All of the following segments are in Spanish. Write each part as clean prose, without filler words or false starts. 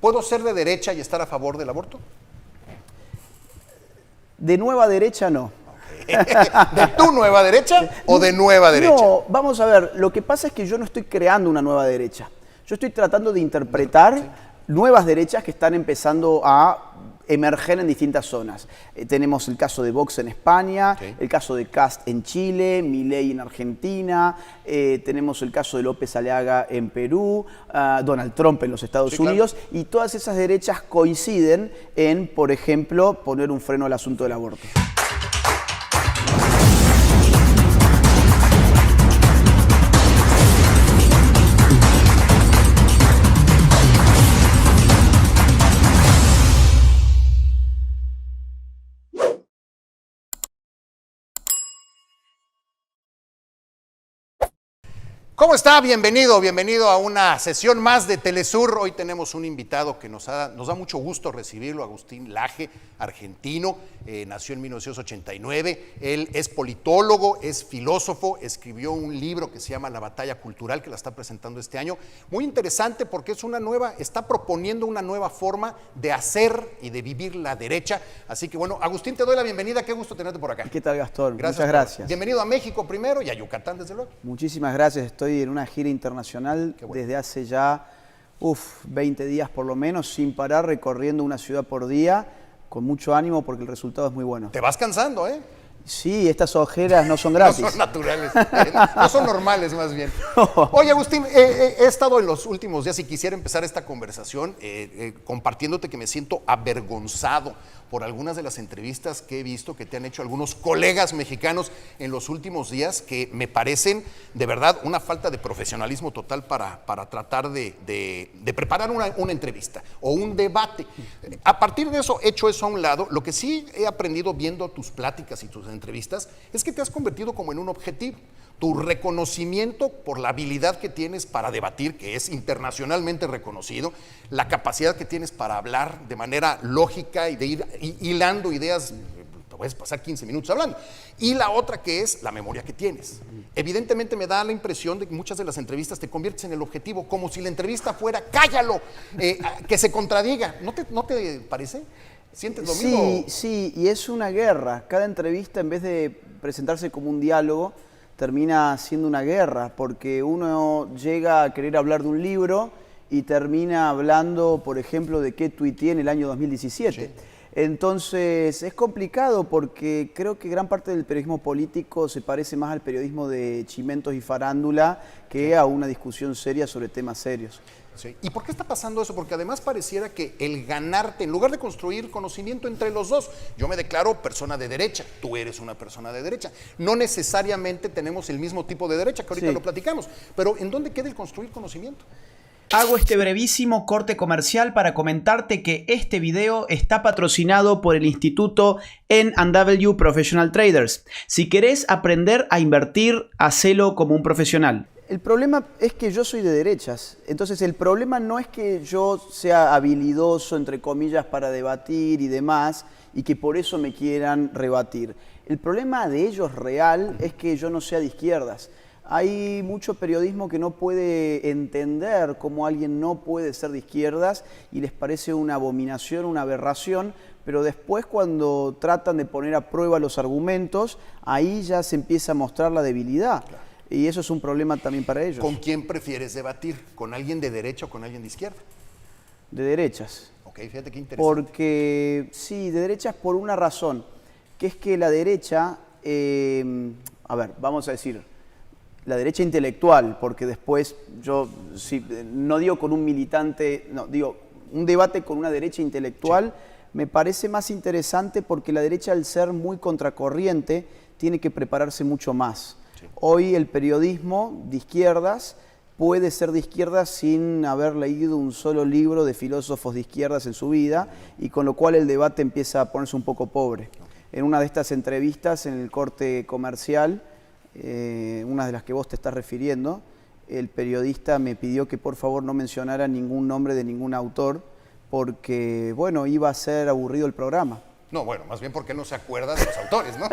¿Puedo ser de derecha y estar a favor del aborto? De nueva derecha no. ¿De tu nueva derecha o de nueva derecha? No, vamos a ver, lo que pasa es que yo no estoy creando una nueva derecha. Yo estoy tratando de interpretar nuevas derechas que están empezando a emerger en distintas zonas. Tenemos el caso de Vox en España, el caso de Kast en Chile, Milei en Argentina, tenemos el caso de López Aliaga en Perú, Donald Trump en los Estados Unidos, y todas esas derechas coinciden en, por ejemplo, poner un freno al asunto del aborto. ¿Cómo está? Bienvenido a una sesión más de Telesur. Hoy tenemos un invitado que nos da mucho gusto recibirlo, Agustín Laje, argentino, nació en 1989, él es politólogo, es filósofo, escribió un libro que se llama La Batalla Cultural, que la está presentando este año. Muy interesante porque está proponiendo una nueva forma de hacer y de vivir la derecha. Así que bueno, Agustín, te doy la bienvenida, qué gusto tenerte por acá. ¿Qué tal, Gastón? Gracias. Muchas gracias. Bienvenido a México primero y a Yucatán, desde luego. Muchísimas gracias, estoy en una gira internacional desde hace ya 20 días por lo menos, sin parar, recorriendo una ciudad por día, con mucho ánimo porque el resultado es muy bueno. Te vas cansando, ¿eh? Sí, estas ojeras no son gratis. No son naturales, no son normales más bien. Oye, Agustín, he estado en los últimos días y quisiera empezar esta conversación compartiéndote que me siento avergonzado por algunas de las entrevistas que he visto que te han hecho algunos colegas mexicanos en los últimos días, que me parecen de verdad una falta de profesionalismo total para tratar de preparar una entrevista o un debate. A partir de eso, hecho eso a un lado, lo que sí he aprendido viendo tus pláticas y tus entrevistas es que te has convertido como en un objetivo. Tu reconocimiento por la habilidad que tienes para debatir, que es internacionalmente reconocido, la capacidad que tienes para hablar de manera lógica y de ir hilando ideas, te puedes pasar 15 minutos hablando, y la otra que es la memoria que tienes. Evidentemente me da la impresión de que muchas de las entrevistas te conviertes en el objetivo, como si la entrevista fuera, cállalo, que se contradiga. ¿No te parece? ¿Sientes lo mismo? Sí, y es una guerra. Cada entrevista, en vez de presentarse como un diálogo, termina siendo una guerra, porque uno llega a querer hablar de un libro y termina hablando, por ejemplo, de qué tuiteé en el año 2017. Sí. Entonces es complicado porque creo que gran parte del periodismo político se parece más al periodismo de chimentos y farándula que a una discusión seria sobre temas serios. Sí. ¿Y por qué está pasando eso? Porque además pareciera que el ganarte, en lugar de construir conocimiento entre los dos, yo me declaro persona de derecha, tú eres una persona de derecha. No necesariamente tenemos el mismo tipo de derecha, que ahorita lo platicamos, pero ¿en dónde queda el construir conocimiento? Hago este brevísimo corte comercial para comentarte que este video está patrocinado por el Instituto N&W Professional Traders. Si querés aprender a invertir, hacelo como un profesional. El problema es que yo soy de derechas, entonces el problema no es que yo sea habilidoso, entre comillas, para debatir y demás, y que por eso me quieran rebatir. El problema de ellos real es que yo no sea de izquierdas. Hay mucho periodismo que no puede entender cómo alguien no puede ser de izquierdas y les parece una abominación, una aberración, pero después cuando tratan de poner a prueba los argumentos, ahí ya se empieza a mostrar la debilidad. Claro. Y eso es un problema también para ellos. ¿Con quién prefieres debatir? ¿Con alguien de derecha o con alguien de izquierda? De derechas. Ok, fíjate qué interesante. Porque, sí, de derechas por una razón, que es que la derecha, a ver, vamos a decir, la derecha intelectual, porque después yo no digo con un militante, no, digo, un debate con una derecha intelectual, me parece más interesante porque la derecha, al ser muy contracorriente, tiene que prepararse mucho más. Hoy el periodismo de izquierdas puede ser de izquierdas sin haber leído un solo libro de filósofos de izquierdas en su vida, y con lo cual el debate empieza a ponerse un poco pobre. En una de estas entrevistas, en el corte comercial, una de las que vos te estás refiriendo, el periodista me pidió que por favor no mencionara ningún nombre de ningún autor porque, bueno, iba a ser aburrido el programa. No, bueno, más bien porque él no se acuerda de los autores, ¿no?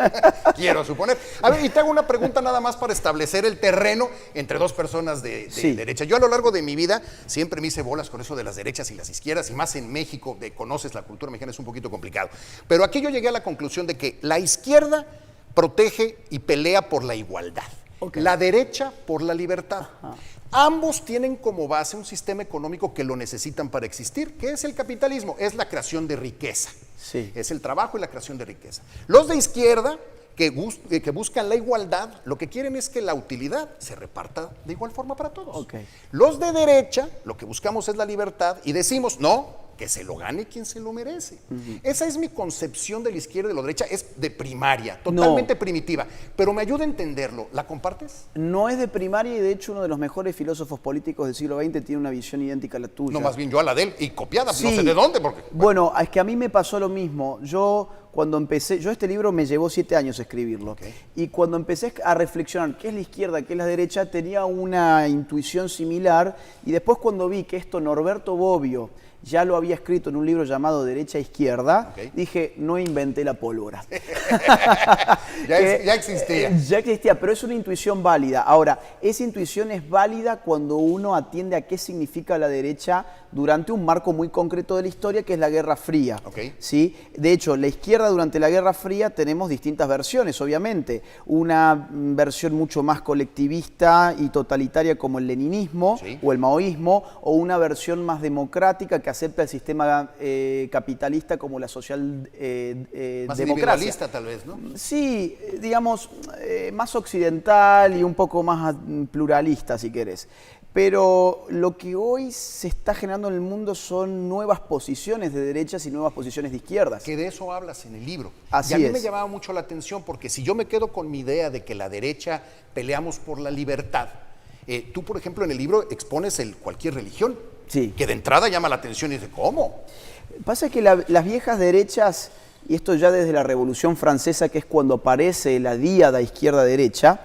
Quiero suponer. A ver, y te hago una pregunta nada más para establecer el terreno entre dos personas de derecha. Yo a lo largo de mi vida siempre me hice bolas con eso de las derechas y las izquierdas, y más en México, conoces la cultura mexicana, es un poquito complicado. Pero aquí yo llegué a la conclusión de que la izquierda protege y pelea por la igualdad. Okay. La derecha por la libertad. Ajá. Ambos tienen como base un sistema económico que lo necesitan para existir, que es el capitalismo, es la creación de riqueza. Sí. Es el trabajo y la creación de riqueza. Los de izquierda, que buscan la igualdad, lo que quieren es que la utilidad se reparta de igual forma para todos. Okay. Los de derecha, lo que buscamos es la libertad y decimos, no, que se lo gane quien se lo merece. Esa es mi concepción de la izquierda y de la derecha, es de primaria, totalmente primitiva, pero me ayuda a entenderlo. ¿La compartes? No es de primaria y de hecho uno de los mejores filósofos políticos del siglo XX tiene una visión idéntica a la tuya. No, más bien yo a la de él y copiada, sí. No sé de dónde. Porque, bueno, es que a mí me pasó lo mismo. Cuando empecé, este libro me llevó 7 años escribirlo. Okay. Y cuando empecé a reflexionar qué es la izquierda, qué es la derecha, tenía una intuición similar. Y después cuando vi que esto Norberto Bobbio ya lo había escrito en un libro llamado Derecha e Izquierda, dije, no inventé la pólvora. ya existía. Ya existía, pero es una intuición válida. Ahora, esa intuición es válida cuando uno atiende a qué significa la derecha durante un marco muy concreto de la historia, que es la Guerra Fría. ¿Sí? De hecho, la izquierda durante la Guerra Fría tenemos distintas versiones, obviamente. Una versión mucho más colectivista y totalitaria como el leninismo o el maoísmo, o una versión más democrática que acepta el sistema capitalista como la social más democracia. Individualista tal vez, ¿no? Sí, digamos, más occidental y un poco más pluralista, si querés. Pero lo que hoy se está generando en el mundo son nuevas posiciones de derechas y nuevas posiciones de izquierdas. Que de eso hablas en el libro. Así y a mí es. me llamaba mucho la atención porque si yo me quedo con mi idea de que la derecha peleamos por la libertad, tú, por ejemplo, en el libro expones cualquier religión, que de entrada llama la atención y dice, ¿cómo? Pasa que las viejas derechas, y esto ya desde la Revolución Francesa, que es cuando aparece la díada izquierda-derecha,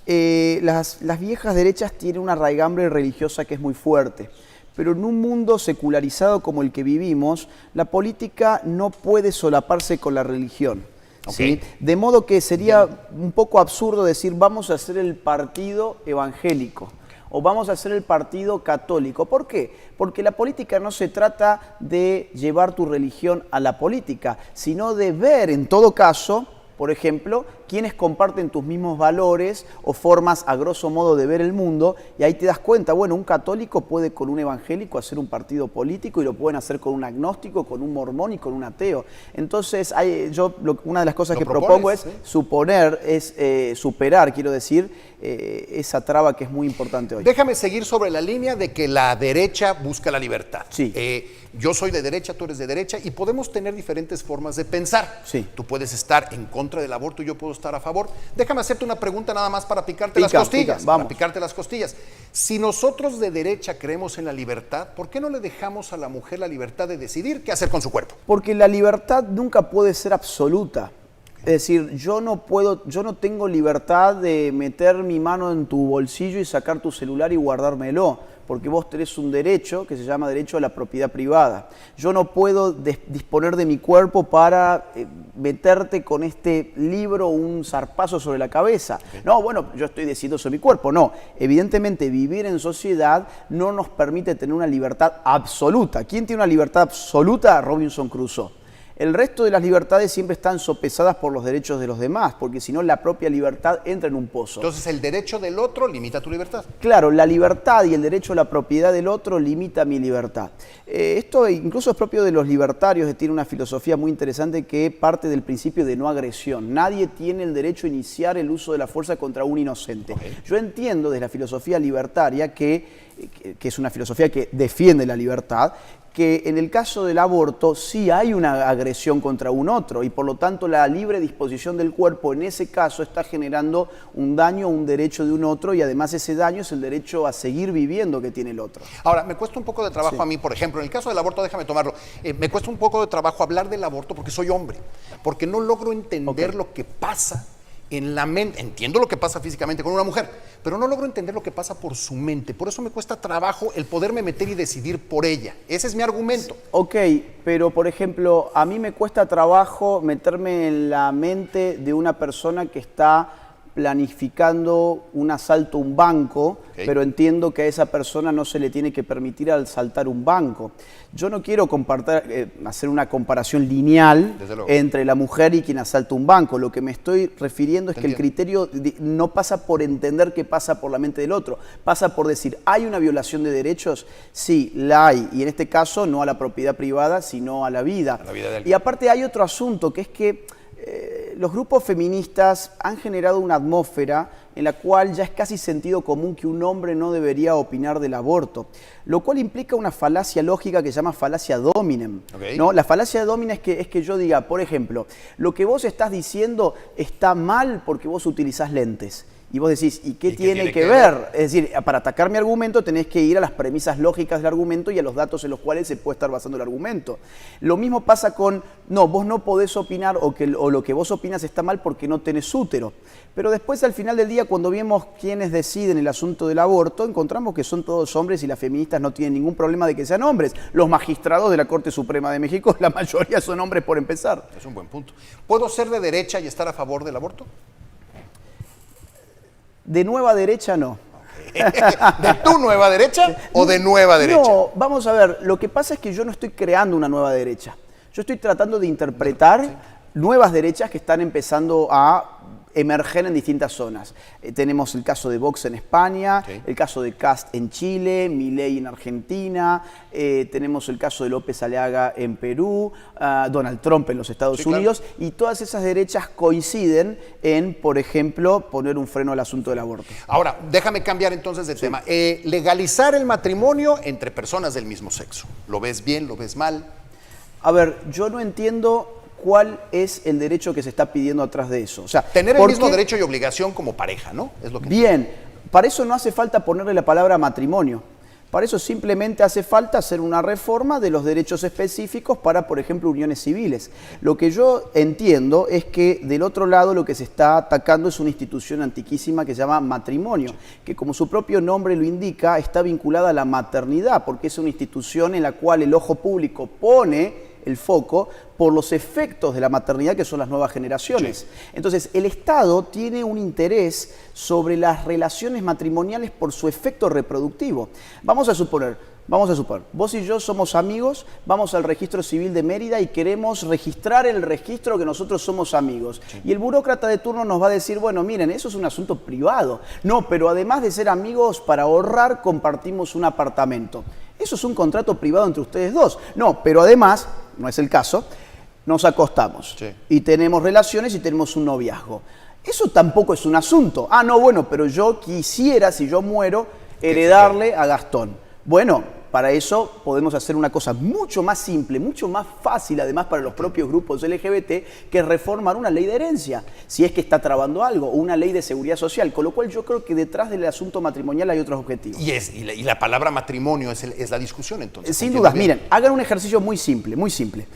las viejas derechas tienen una raigambre religiosa que es muy fuerte. Pero en un mundo secularizado como el que vivimos, la política no puede solaparse con la religión. ¿Sí? De modo que sería un poco absurdo decir vamos a hacer el partido evangélico o vamos a hacer el partido católico. ¿Por qué? Porque la política no se trata de llevar tu religión a la política, sino de ver en todo caso, por ejemplo, quienes comparten tus mismos valores o formas a grosso modo de ver el mundo, y ahí te das cuenta, bueno, un católico puede con un evangélico hacer un partido político y lo pueden hacer con un agnóstico, con un mormón y con un ateo. Entonces, una de las cosas que propongo es superar, quiero decir, esa traba que es muy importante hoy. Déjame seguir sobre la línea de que la derecha busca la libertad. Sí. Yo soy de derecha, tú eres de derecha, y podemos tener diferentes formas de pensar. Sí. Tú puedes estar en contra del aborto y yo puedo estar a favor. Déjame hacerte una pregunta nada más para picarte las costillas. Para picarte las costillas. Si nosotros de derecha creemos en la libertad, ¿por qué no le dejamos a la mujer la libertad de decidir qué hacer con su cuerpo? Porque la libertad nunca puede ser absoluta. Es decir, yo no tengo libertad de meter mi mano en tu bolsillo y sacar tu celular y guardármelo, porque vos tenés un derecho que se llama derecho a la propiedad privada. Yo no puedo disponer de mi cuerpo para meterte con este libro un zarpazo sobre la cabeza. No, bueno, yo estoy decidiendo sobre mi cuerpo. No, evidentemente vivir en sociedad no nos permite tener una libertad absoluta. ¿Quién tiene una libertad absoluta? Robinson Crusoe. El resto de las libertades siempre están sopesadas por los derechos de los demás, porque si no la propia libertad entra en un pozo. Entonces el derecho del otro limita tu libertad. Claro, la libertad y el derecho a la propiedad del otro limita mi libertad. Esto incluso es propio de los libertarios, tiene una filosofía muy interesante que parte del principio de no agresión. Nadie tiene el derecho a iniciar el uso de la fuerza contra un inocente. Yo entiendo desde la filosofía libertaria, que es una filosofía que defiende la libertad, que en el caso del aborto sí hay una agresión contra un otro y por lo tanto la libre disposición del cuerpo en ese caso está generando un daño a un derecho de un otro y además ese daño es el derecho a seguir viviendo que tiene el otro. Ahora, me cuesta un poco de trabajo a mí, por ejemplo, en el caso del aborto, déjame tomarlo, me cuesta un poco de trabajo hablar del aborto porque soy hombre, porque no logro entender lo que pasa en la mente. Entiendo lo que pasa físicamente con una mujer, pero no logro entender lo que pasa por su mente. Por eso me cuesta trabajo el poderme meter y decidir por ella. Ese es mi argumento. Ok, pero por ejemplo, a mí me cuesta trabajo meterme en la mente de una persona que está planificando un asalto a un banco, pero entiendo que a esa persona no se le tiene que permitir asaltar un banco. Yo no quiero hacer una comparación lineal entre la mujer y quien asalta un banco. Lo que me estoy refiriendo es que el criterio no pasa por entender qué pasa por la mente del otro, pasa por decir, ¿hay una violación de derechos? Sí, la hay, y en este caso no a la propiedad privada, sino a la vida. A la vida de alguien. Y aparte hay otro asunto, que es que los grupos feministas han generado una atmósfera en la cual ya es casi sentido común que un hombre no debería opinar del aborto, lo cual implica una falacia lógica que se llama falacia dominem. ¿No? La falacia dominem es que yo diga, por ejemplo, lo que vos estás diciendo está mal porque vos utilizás lentes. Y vos decís, ¿y qué tiene que ver? Es decir, para atacar mi argumento tenés que ir a las premisas lógicas del argumento y a los datos en los cuales se puede estar basando el argumento. Lo mismo pasa con, no, vos no podés opinar o lo que vos opinas está mal porque no tenés útero. Pero después, al final del día, cuando vemos quiénes deciden el asunto del aborto, encontramos que son todos hombres y las feministas no tienen ningún problema de que sean hombres. Los magistrados de la Corte Suprema de México, la mayoría son hombres por empezar. Es un buen punto. ¿Puedo ser de derecha y estar a favor del aborto? De nueva derecha, no. ¿De tu nueva derecha o de nueva derecha? No, vamos a ver, lo que pasa es que yo no estoy creando una nueva derecha. Yo estoy tratando de interpretar nuevas derechas que están empezando a emerger en distintas zonas. Tenemos el caso de Vox en España, el caso de Kast en Chile, Milei en Argentina, tenemos el caso de López Aliaga en Perú, Donald Trump en los Estados Unidos, y todas esas derechas coinciden en, por ejemplo, poner un freno al asunto del aborto. Ahora, déjame cambiar entonces de tema. Legalizar el matrimonio entre personas del mismo sexo. ¿Lo ves bien? ¿Lo ves mal? A ver, yo no entiendo cuál es el derecho que se está pidiendo atrás de eso. O sea, tener el mismo derecho y obligación como pareja, ¿no? Es lo que bien, para eso no hace falta ponerle la palabra matrimonio. Para eso simplemente hace falta hacer una reforma de los derechos específicos para, por ejemplo, uniones civiles. Lo que yo entiendo es que del otro lado lo que se está atacando es una institución antiquísima que se llama matrimonio, que como su propio nombre lo indica, está vinculada a la maternidad, porque es una institución en la cual el ojo público pone el foco por los efectos de la maternidad que son las nuevas generaciones. Entonces, el Estado tiene un interés sobre las relaciones matrimoniales por su efecto reproductivo. Vamos a suponer, vos y yo somos amigos, vamos al registro civil de Mérida y queremos registrar el registro que nosotros somos amigos. Y el burócrata de turno nos va a decir, bueno, miren, eso es un asunto privado. No, pero además de ser amigos, para ahorrar compartimos un apartamento. Eso es un contrato privado entre ustedes dos. No, pero además, no es el caso, nos acostamos y tenemos relaciones y tenemos un noviazgo. Eso tampoco es un asunto. Ah, no, bueno, pero yo quisiera, si yo muero, heredarle a Gastón. Bueno, para eso podemos hacer una cosa mucho más simple, mucho más fácil, además para los propios grupos LGBT, que es reformar una ley de herencia, si es que está trabando algo, o una ley de seguridad social, con lo cual yo creo que detrás del asunto matrimonial hay otros objetivos. Y la palabra matrimonio es la discusión, entonces. Sin dudas, miren, hagan un ejercicio muy simple, muy simple.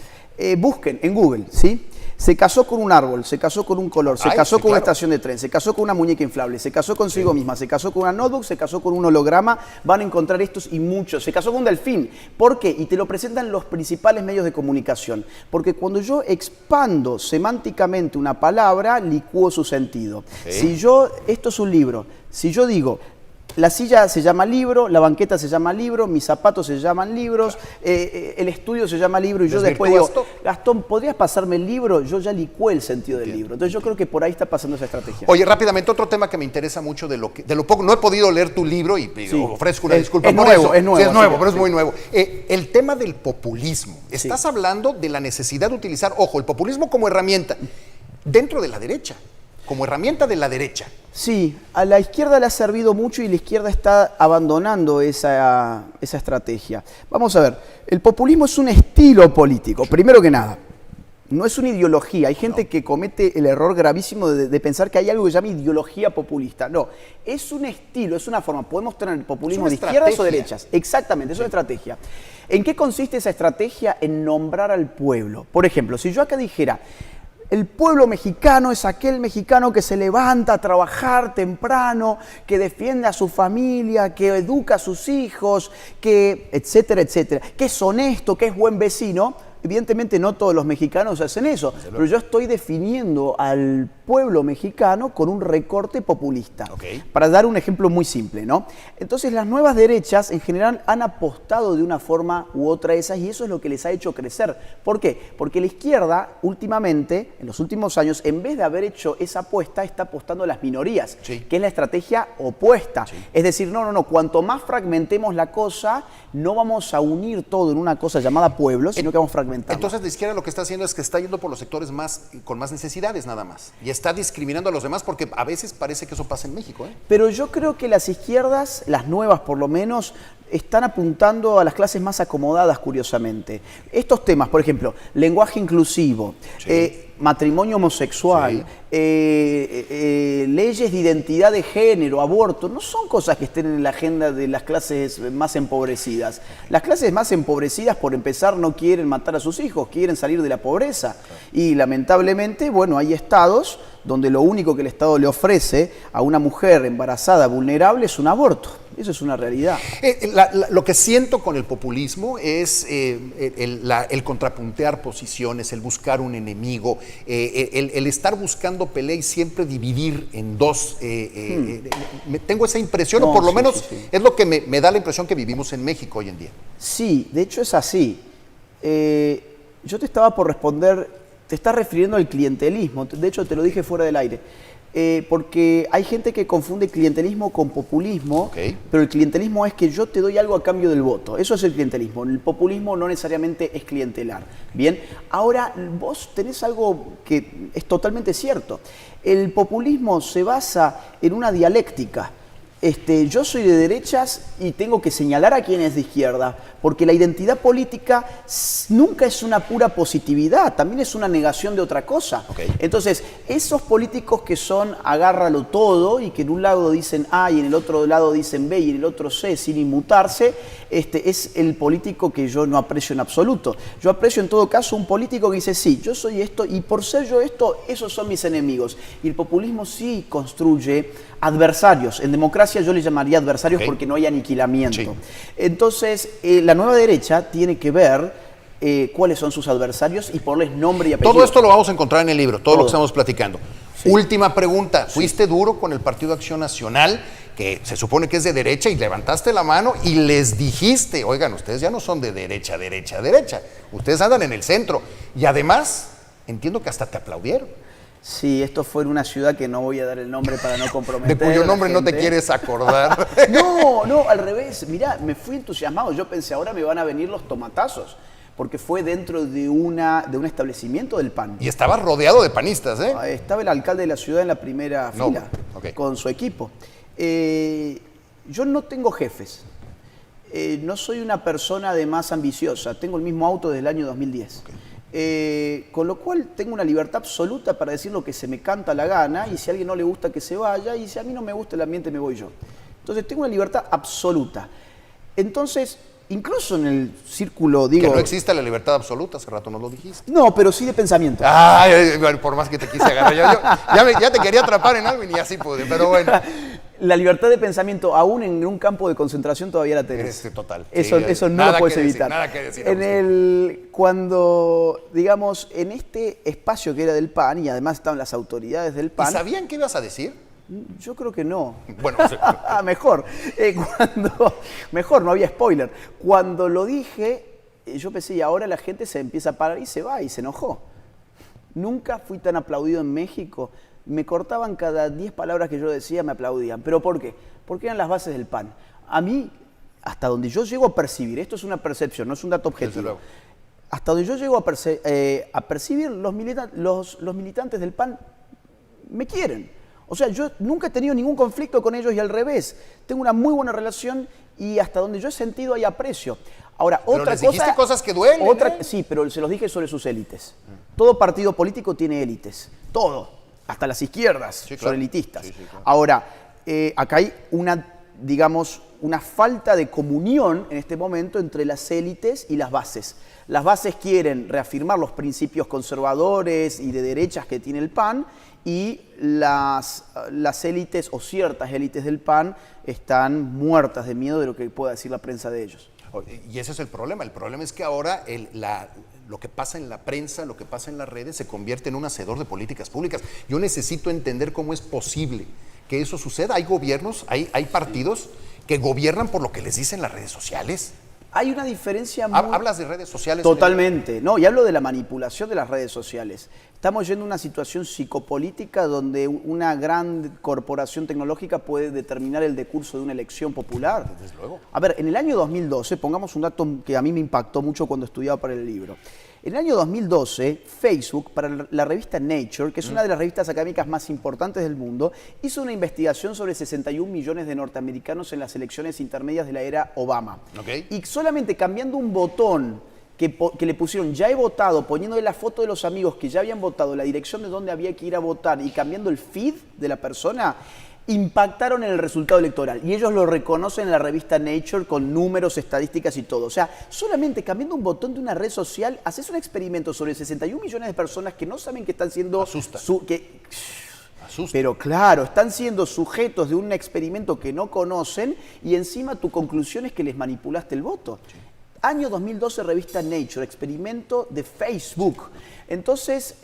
Busquen en Google, ¿sí? Se casó con un árbol, se casó con un color, se casó con una estación de tren, se casó con una muñeca inflable, se casó consigo misma, se casó con una notebook, se casó con un holograma, van a encontrar estos y muchos. Se casó con un delfín. ¿Por qué? Y te lo presentan los principales medios de comunicación. Porque cuando yo expando semánticamente una palabra, licúo su sentido. Esto es un libro, si yo digo, la silla se llama libro, la banqueta se llama libro, mis zapatos se llaman libros, el estudio se llama libro y yo después digo, Gastón, ¿podrías pasarme el libro? Yo ya licué el sentido del libro. Entonces yo creo que por ahí está pasando esa estrategia. Oye, rápidamente, otro tema que me interesa mucho de lo poco, no he podido leer tu libro y ofrezco una disculpa por eso. Es nuevo, sí, es nuevo, pero es muy nuevo. El tema del populismo. Estás hablando de la necesidad de utilizar, ojo, el populismo como herramienta dentro de la derecha. Como herramienta de la derecha. Sí, a la izquierda le ha servido mucho y la izquierda está abandonando esa estrategia. Vamos a ver, el populismo es un estilo político, primero que nada. No es una ideología. Hay gente que comete el error gravísimo de pensar que hay algo que se llama ideología populista. No, es un estilo, es una forma. Podemos tener el populismo de izquierdas o derechas. Exactamente, es una estrategia. ¿En qué consiste esa estrategia? En nombrar al pueblo. Por ejemplo, si yo acá dijera, El pueblo mexicano es aquel mexicano que se levanta a trabajar temprano, que defiende a su familia, que educa a sus hijos, que etcétera, etcétera, que es honesto, que es buen vecino. Evidentemente no todos los mexicanos hacen eso, pero yo estoy definiendo al pueblo mexicano con un recorte populista. Okay. Para dar un ejemplo muy simple, ¿no? Entonces las nuevas derechas en general han apostado de una forma u otra a esas y eso es lo que les ha hecho crecer. ¿Por qué? Porque la izquierda últimamente, en los últimos años, en vez de haber hecho esa apuesta, está apostando a las minorías, sí, que es la estrategia opuesta. Sí. Es decir, no, cuanto más fragmentemos la cosa, no vamos a unir todo en una cosa llamada pueblo, sino que vamos a fragmentar. Entonces la izquierda lo que está haciendo es que está yendo por los sectores con más necesidades nada más. Y está discriminando a los demás porque a veces parece que eso pasa en México, ¿eh? Pero yo creo que las izquierdas, las nuevas por lo menos, están apuntando a las clases más acomodadas, curiosamente. Estos temas, por ejemplo, lenguaje inclusivo, Sí. matrimonio homosexual, leyes de identidad de género, aborto, no son cosas que estén en la agenda de las clases más empobrecidas. Las clases más empobrecidas, por empezar, no quieren matar a sus hijos, quieren salir de la pobreza. Y lamentablemente, bueno, hay estados donde lo único que el Estado le ofrece a una mujer embarazada vulnerable es un aborto. Eso es una realidad. Lo que siento con el populismo es el contrapuntear posiciones, el buscar un enemigo, el estar buscando pelea y siempre dividir en dos. Tengo esa impresión, No, o por lo sí, menos sí, sí. es lo que me da la impresión que vivimos en México hoy en día. Sí, de hecho es así. Yo te estaba por responder, te estás refiriendo al clientelismo, de hecho te lo dije fuera del aire. Porque hay gente que confunde clientelismo con populismo, Okay. pero el clientelismo es que yo te doy algo a cambio del voto. Eso es el clientelismo. El populismo no necesariamente es clientelar. Bien, ahora vos tenés algo que es totalmente cierto. El populismo se basa en una dialéctica. Yo soy de derechas y tengo que señalar a quien es de izquierda, porque la identidad política nunca es una pura positividad, también es una negación de otra cosa. Okay. Entonces, esos políticos que son agárralo todo y que en un lado dicen A y en el otro lado dicen B y en el otro C sin inmutarse, es el político que yo no aprecio en absoluto. Yo aprecio en todo caso un político que dice, sí, yo soy esto y por ser yo esto, esos son mis enemigos. Y el populismo sí construye adversarios. En democracia yo le llamaría adversarios Okay. porque no hay aniquilamiento. Sí. Entonces, la nueva derecha tiene que ver cuáles son sus adversarios y ponerles nombre y apellido. Todo esto lo vamos a encontrar en el libro, todo lo que estamos platicando. Sí. Última pregunta, ¿fuiste duro con el Partido Acción Nacional, que se supone que es de derecha, y levantaste la mano y les dijiste, oigan, ustedes ya no son de derecha, ustedes andan en el centro? Y además, entiendo que hasta te aplaudieron. Sí, esto fue en una ciudad que no voy a dar el nombre para no comprometer. De cuyo a la nombre no te gente. quieres acordar. No, al revés. Mirá, me fui entusiasmado. Yo pensé, ahora me van a venir los tomatazos. Porque fue dentro de un establecimiento del PAN. Y estabas rodeado de panistas, ¿eh? Estaba el alcalde de la ciudad en la primera No, fila, ok. con su equipo. Yo no tengo jefes. No soy una persona además ambiciosa. Tengo el mismo auto desde el año 2010. Con lo cual tengo una libertad absoluta para decir lo que se me canta la gana y si a alguien no le gusta que se vaya y si a mí no me gusta el ambiente me voy yo. Entonces tengo una libertad absoluta. Entonces, incluso en el círculo, digo... Que no existe la libertad absoluta, hace rato nos lo dijiste. No, pero sí de pensamiento. Ay, bueno, por más que te quise agarrar, ya te quería atrapar en algo y ni así pude, pero bueno. La libertad de pensamiento, aún en un campo de concentración, todavía la tenés. Total. Eso, Sí, eso no nada lo puedes que decir, evitar. nada que decir, Cuando, digamos, en este espacio que era del PAN, y además estaban las autoridades del ¿Y PAN, sabían qué ibas a decir? yo creo que no. Bueno, sí. Mejor. Mejor, no había spoiler. Cuando lo dije, yo pensé, y ahora la gente se empieza a parar y se va, y se enojó. Nunca fui tan aplaudido en México. Me cortaban cada 10 palabras que yo decía, me aplaudían. ¿Pero por qué? Porque eran las bases del PAN. A mí, hasta donde yo llego a percibir, esto es una percepción, no es un dato objetivo. Hasta donde yo llego a percibir, los militantes del PAN me quieren. O sea, yo nunca he tenido ningún conflicto con ellos y al revés. Tengo una muy buena relación y hasta donde yo he sentido hay aprecio. Ahora, Pero otra les cosa... dijiste cosas que duelen, ¿eh? Sí, pero se los dije sobre sus élites. Todo partido político tiene élites. Todo. Hasta las izquierdas Sí, claro. son elitistas. Sí, claro. Ahora, acá hay una, digamos, una falta de comunión en este momento entre las élites y las bases. Las bases quieren reafirmar los principios conservadores y de derechas que tiene el PAN, y las élites o ciertas élites del PAN están muertas de miedo de lo que pueda decir la prensa de ellos. Y ese es el problema. El problema es que ahora lo que pasa en la prensa, lo que pasa en las redes, se convierte en un hacedor de políticas públicas. Yo necesito entender cómo es posible que eso suceda. Hay gobiernos, hay partidos que gobiernan por lo que les dicen las redes sociales. Hay una diferencia muy... ¿Hablas de redes sociales? Totalmente. No, y hablo de la manipulación de las redes sociales. Estamos yendo a una situación psicopolítica donde una gran corporación tecnológica puede determinar el decurso de una elección popular. Desde luego. A ver, en el año 2012, pongamos un dato que a mí me impactó mucho cuando estudiaba para el libro. En el año 2012, Facebook, para la revista Nature, que es una de las revistas académicas más importantes del mundo, hizo una investigación sobre 61 millones de norteamericanos en las elecciones intermedias de la era Obama. Okay. Y solamente cambiando un botón que le pusieron "ya he votado", poniéndole la foto de los amigos que ya habían votado, la dirección de dónde había que ir a votar y cambiando el feed de la persona, impactaron en el resultado electoral. Y ellos lo reconocen en la revista Nature con números, estadísticas y todo. O sea, solamente cambiando un botón de una red social, haces un experimento sobre 61 millones de personas que no saben que están siendo... Asusta. Pero claro, están siendo sujetos de un experimento que no conocen y encima tu conclusión es que les manipulaste el voto. Sí. Año 2012, revista Nature, experimento de Facebook. Entonces,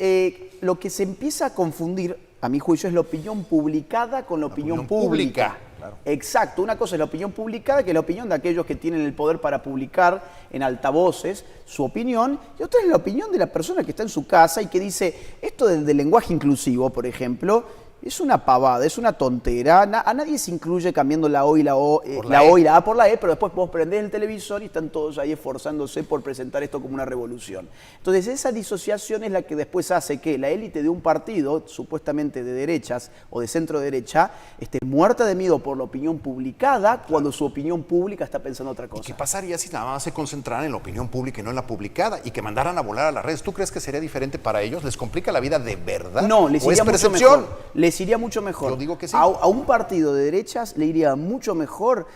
lo que se empieza a confundir, a mi juicio, es la opinión publicada con la opinión pública. Claro. Exacto, una cosa es la opinión publicada, que es la opinión de aquellos que tienen el poder para publicar en altavoces su opinión, y otra es la opinión de la persona que está en su casa y que dice, esto del lenguaje inclusivo, por ejemplo, es una pavada, es una tontera. A nadie se incluye cambiando la O y la O, la O y la A por la E, pero después vos prendés el televisor y están todos ahí esforzándose por presentar esto como una revolución. Entonces esa disociación es la que después hace que la élite de un partido, supuestamente de derechas o de centro derecha, esté muerta de miedo por la opinión publicada cuando su opinión pública está pensando otra cosa. ¿Y qué pasaría si nada más se concentraran en la opinión pública y no en la publicada y que mandaran a volar a las redes? ¿Tú crees que sería diferente para ellos? ¿Les complica la vida de verdad? No, les iría mucho mejor. Les iría mucho mejor. Yo digo que sí. A un partido de derechas le iría mucho mejor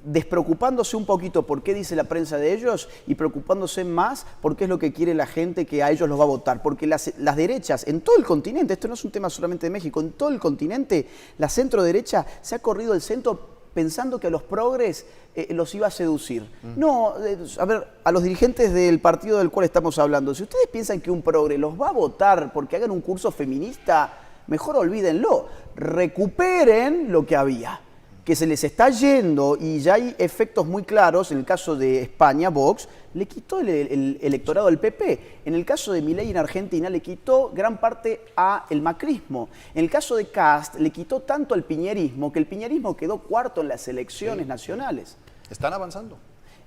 despreocupándose un poquito por qué dice la prensa de ellos y preocupándose más por qué es lo que quiere la gente que a ellos los va a votar. Porque las derechas en todo el continente, esto no es un tema solamente de México, en todo el continente, la centro derecha se ha corrido el centro pensando que a los progres los iba a seducir. No, a ver, a los dirigentes del partido del cual estamos hablando, si ustedes piensan que un progre los va a votar porque hagan un curso feminista, mejor olvídenlo, recuperen lo que había, que se les está yendo y ya hay efectos muy claros. En el caso de España, Vox le quitó el electorado al PP. En el caso de Milei en Argentina le quitó gran parte al macrismo. En el caso de Kast le quitó tanto al piñerismo que el piñerismo quedó cuarto en las elecciones nacionales. ¿Están avanzando?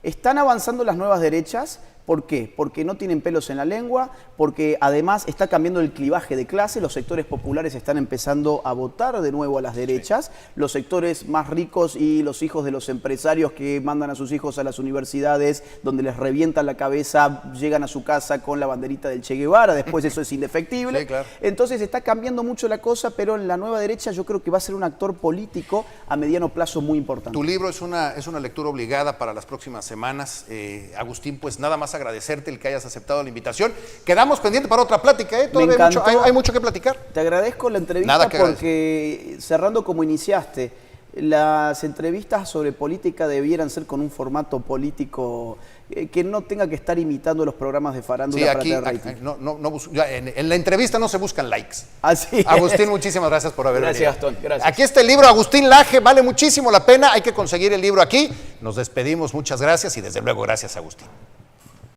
Están avanzando las nuevas derechas. ¿Por qué? Porque no tienen pelos en la lengua, porque además está cambiando el clivaje de clase, los sectores populares están empezando a votar de nuevo a las derechas, los sectores más ricos y los hijos de los empresarios que mandan a sus hijos a las universidades donde les revientan la cabeza, llegan a su casa con la banderita del Che Guevara, después eso es indefectible. Sí, claro. Entonces está cambiando mucho la cosa, pero en la nueva derecha yo creo que va a ser un actor político a mediano plazo muy importante. Tu libro es una lectura obligada para las próximas semanas. Agustín, pues nada más agradecerte el que hayas aceptado la invitación. Quedamos pendientes para otra plática, ¿eh? Todavía hay mucho que platicar. Te agradezco la entrevista porque, cerrando como iniciaste, las entrevistas sobre política debieran ser con un formato político que no tenga que estar imitando los programas de farándula para tener rating. En la entrevista no se buscan likes. Así Agustín, es. Muchísimas gracias por haber venido. Gracias, Gastón. Gracias. Aquí está el libro Agustín Laje, vale muchísimo la pena, hay que conseguir el libro aquí. Nos despedimos, muchas gracias y desde luego gracias, Agustín.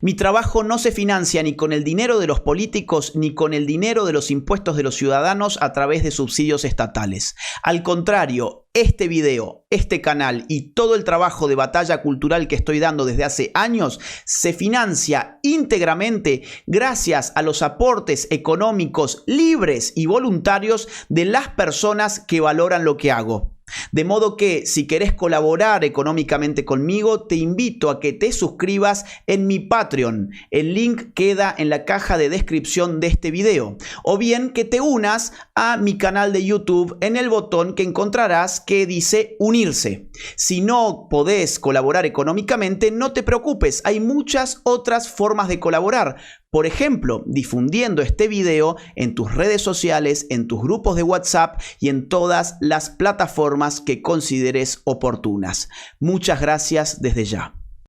Mi trabajo no se financia ni con el dinero de los políticos ni con el dinero de los impuestos de los ciudadanos a través de subsidios estatales. Al contrario, este video, este canal y todo el trabajo de batalla cultural que estoy dando desde hace años se financia íntegramente gracias a los aportes económicos libres y voluntarios de las personas que valoran lo que hago. De modo que si querés colaborar económicamente conmigo, te invito a que te suscribas en mi Patreon. El link queda en la caja de descripción de este video. O bien que te unas a mi canal de YouTube en el botón que encontrarás que dice unirse. Si no podés colaborar económicamente, no te preocupes, hay muchas otras formas de colaborar. Por ejemplo, difundiendo este video en tus redes sociales, en tus grupos de WhatsApp y en todas las plataformas que consideres oportunas. Muchas gracias desde ya.